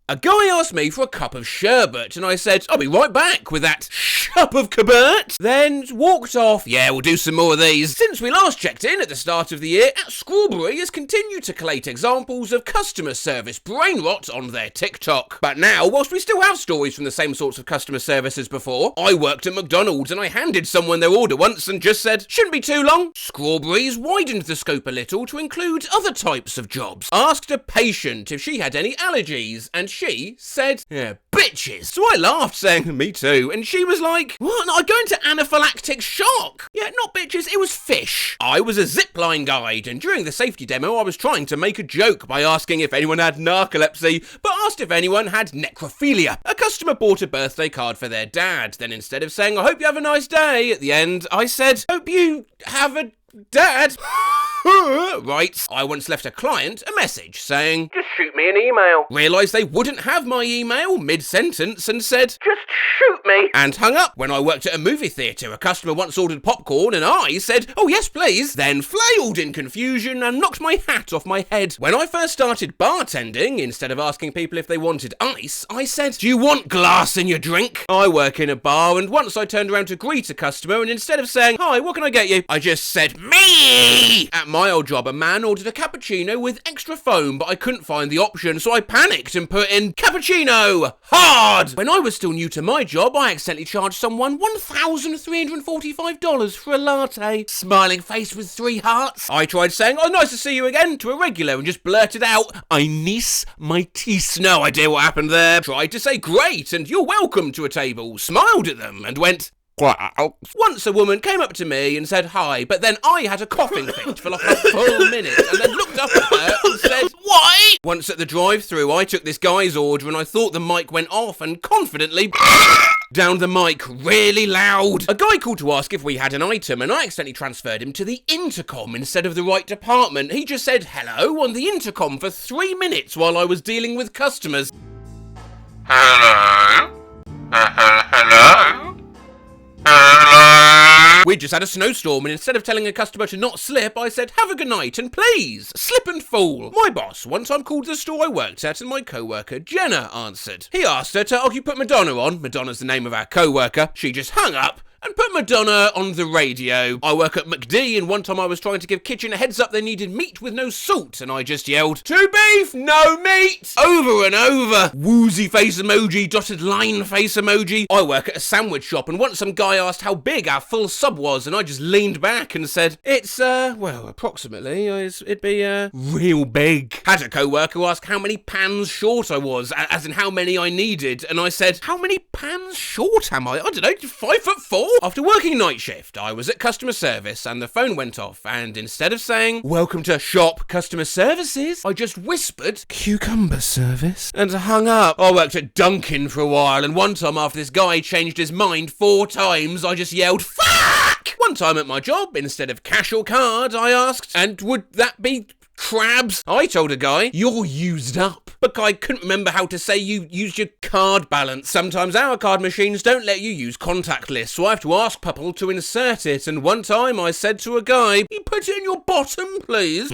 A guy asked me for a cup of sherbet, and I said, I'll be right back with that cup of kabert. Then walked off. Yeah, we'll do some more of these. Since we last checked in at the start of the year, at Strawberry has continued to collate examples of customer service brainrot on their TikTok. But now, whilst we still have stories from the same sorts of customer service as before, I worked at McDonald's and I handed someone their order once and just said, shouldn't be too long. Strawberry's widened the scope a little to include other types of jobs. Asked a patient if she had any allergies, and she said, yeah, bitches. So I laughed, saying, me too, and she was like, what? I go into anaphylactic shock. Yeah, not bitches, it was fish. I was a zipline guide, and during the safety demo, I was trying to make a joke by asking if anyone had narcolepsy, but asked if anyone had necrophilia. A customer bought a birthday card for their dad. Then instead of saying, I hope you have a nice day, at the end, I said, hope you have a dad. Right, I once left a client a message saying, just shoot me an email. Realised they wouldn't have my email mid-sentence and said, just shoot me. And hung up. When I worked at a movie theatre, a customer once ordered popcorn and I said, oh yes please, then flailed in confusion and knocked my hat off my head. When I first started bartending, instead of asking people if they wanted ice, I said, do you want glass in your drink? I work in a bar, and once I turned around to greet a customer, and instead of saying, hi, what can I get you? I just said, me! At my old job, a man ordered a cappuccino with extra foam, but I couldn't find the option, so I panicked and put in cappuccino hard. When I was still new to my job, I accidentally charged someone $1,345 for a latte. Smiling face with 3 hearts. I tried saying, oh, nice to see you again, to a regular, and just blurted out, I niece my teeth. No idea what happened there. Tried to say great and you're welcome to a table, smiled at them and went, once a woman came up to me and said hi, but then I had a coughing fit for like a full minute and then looked up at her and said, why? Once at the drive-thru, I took this guy's order and I thought the mic went off and confidently down the mic really loud. A guy called to ask if we had an item and I accidentally transferred him to the intercom instead of the right department. He just said hello on the intercom for 3 minutes while I was dealing with customers. Hello? Hello? We just had a snowstorm, and instead of telling a customer to not slip, I said, have a good night, and please, slip and fall. My boss one time called the store I worked at, and my co-worker, Jenna, answered. He asked her to, oh, you put Madonna on. Madonna's the name of our co-worker. She just hung up and put Madonna on the radio. I work at McD, and one time I was trying to give Kitchen a heads up they needed meat with no salt, and I just yelled, to beef, no meat, over and over. Woozy face emoji, dotted line face emoji. I work at a sandwich shop, and once some guy asked how big our full sub was, and I just leaned back and said, it's, well, approximately, it'd be, real big. Had a co-worker ask how many pans short I was, as in how many I needed, and I said, how many pans short am I? I don't know, 5'4"? After working night shift, I was at customer service and the phone went off, and instead of saying, welcome to shop customer services, I just whispered, cucumber service, and hung up. I worked at Dunkin' for a while, and one time after this guy changed his mind 4 times, I just yelled, fuck! One time at my job, instead of cash or card, I asked, and would that be crabs? I told a guy, you're used up. But I couldn't remember how to say you used your card balance. Sometimes our card machines don't let you use contactless, so I have to ask people to insert it. And one time I said to a guy, you put it in your bottom, please.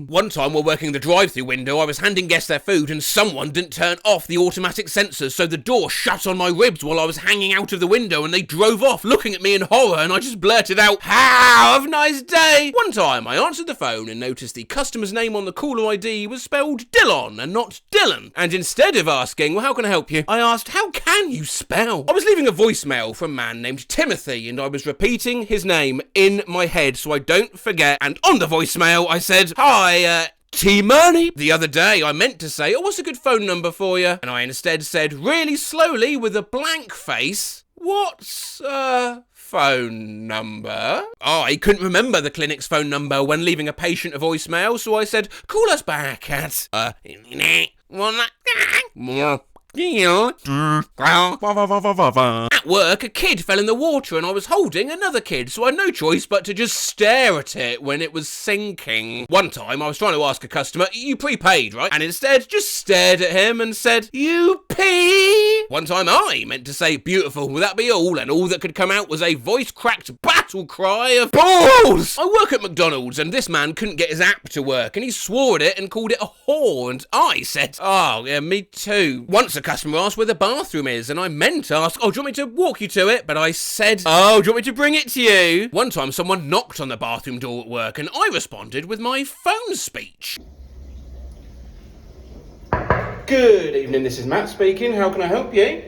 One time while working the drive-thru window, I was handing guests their food and someone didn't turn off the automatic sensors, so the door shut on my ribs while I was hanging out of the window and they drove off looking at me in horror, and I just blurted out, have a nice day. One time I answered the phone and noticed the customer's name on the caller ID was spelled Dillon and not Dylan. And instead of asking, well, how can I help you? I asked, how can you spell? I was leaving a voicemail for a man named Timothy, and I was repeating his name in my head so I don't forget. And on the voicemail, I said, hi, T-Money. The other day, I meant to say, oh, what's a good phone number for you? And I instead said, really slowly with a blank face, what's, phone number? I couldn't remember the clinic's phone number when leaving a patient a voicemail, so I said, call us back at, At work, a kid fell in the water and I was holding another kid, so I had no choice but to just stare at it when it was sinking. One time I was trying to ask a customer, you prepaid, right? And instead just stared at him and said, you pee? One time I meant to say beautiful, will that be all? And all that could come out was a voice-cracked battle cry of balls! I work at McDonald's and this man couldn't get his app to work and he swore at it and called it a whore, and I said, oh yeah, me too. Once a customer asked where the bathroom is and I meant to ask, oh, do you want me to walk you to it? But I said, oh, do you want me to bring it to you? One time someone knocked on the bathroom door at work and I responded with my phone speech. Good evening, this is Matt speaking. How can I help you?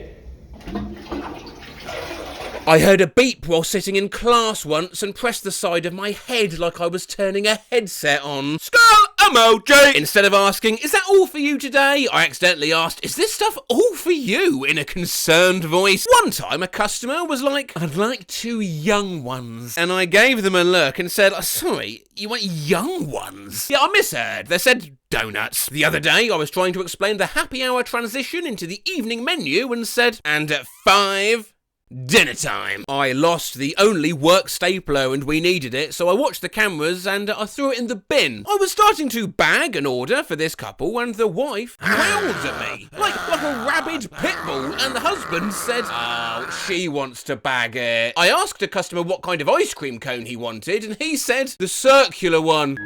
I heard a beep while sitting in class once and pressed the side of my head like I was turning a headset on. Skull emoji! Instead of asking, is that all for you today? I accidentally asked, is this stuff all for you? In a concerned voice. One time a customer was like, I'd like 2 young ones. And I gave them a look and said, sorry, you want young ones? Yeah, I misheard. They said donuts. The other day I was trying to explain the happy hour transition into the evening menu and said, and at 5... dinner time. I lost the only work stapler and we needed it, so I watched the cameras and I threw it in the bin. I was starting to bag an order for this couple and the wife howled at me like a rabid pit bull, and the husband said, oh, she wants to bag it. I asked a customer what kind of ice cream cone he wanted and he said the circular one.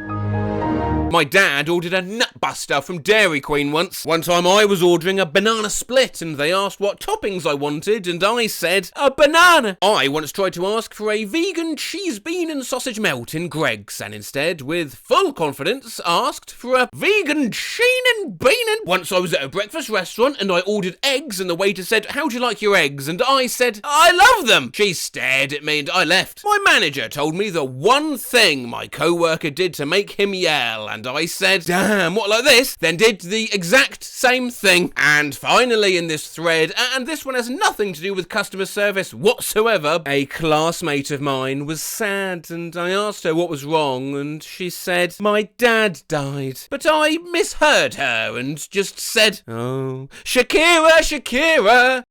My dad ordered a Nutbuster from Dairy Queen once. One time I was ordering a banana split and they asked what toppings I wanted and I said, a banana. I once tried to ask for a vegan cheese bean and sausage melt in Greggs and instead, with full confidence, asked for a vegan sheen and bean and... Once I was at a breakfast restaurant and I ordered eggs and the waiter said, how do you like your eggs? And I said, I love them. She stared at me and I left. My manager told me the one thing my co-worker did to make him yell, and I said, damn, what, like this? Then did the exact same thing. And finally in this thread, and this one has nothing to do with customer service whatsoever, a classmate of mine was sad and I asked her what was wrong and she said, my dad died. But I misheard her and just said, oh, Shakira, Shakira.